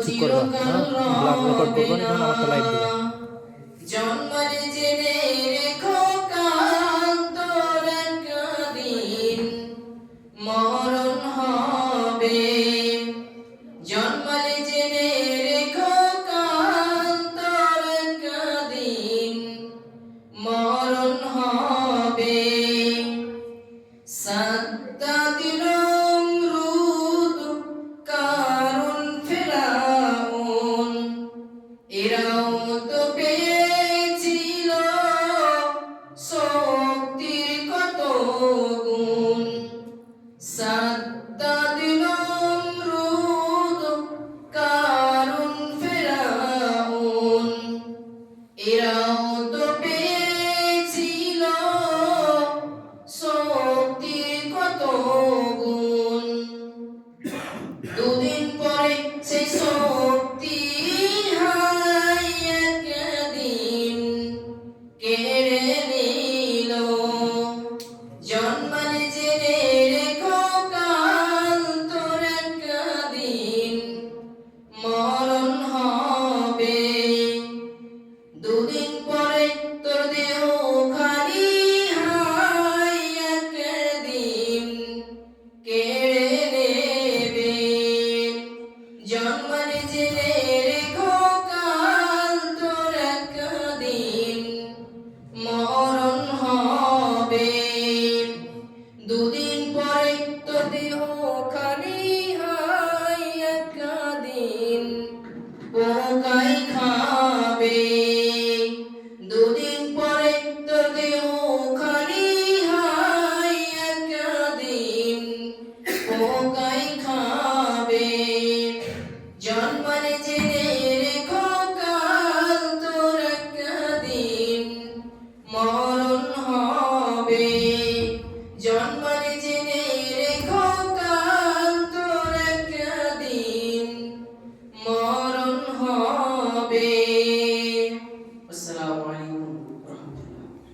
ঠিক করবা, হ্যাঁ, ব্লগ রেকর্ড করবা না, তখন আমারটা লাইভ দিবা। জন্মালে জেনে রেখো কাল তোর একদিন মরণ হবে। জন্মালে জেনে রেখো কাল তোর একদিন মরণ হবে। সাদ্দাতিল নমরুদ কারুন ফিরআউন এরাও তো পেয়েছিল শক্তির কত গুণ। সাদ্দাতিল নমরুদ কারুন ফিরআউন এরাও তো পেয়েছিল শক্তির কত গুণ। দুদিন পরে সেই শক্তি হারাই একদিন কেড়ে নিল। জন্মালে জেনে রেখো কাল তোর একদিন মরণ হবে। দুদিন পরে তোর দেহ খালি হাই একদিন কেড়ে নেবে। জন্মালে জেনে রেখো কাল তোর একদিন মরণ হবে। দুদিন পরে তোর দেহ খালি হাই একদিন পোকাই খাবে। দুদিন পরে তোর দেহ খালি হাই একদিন পোকাই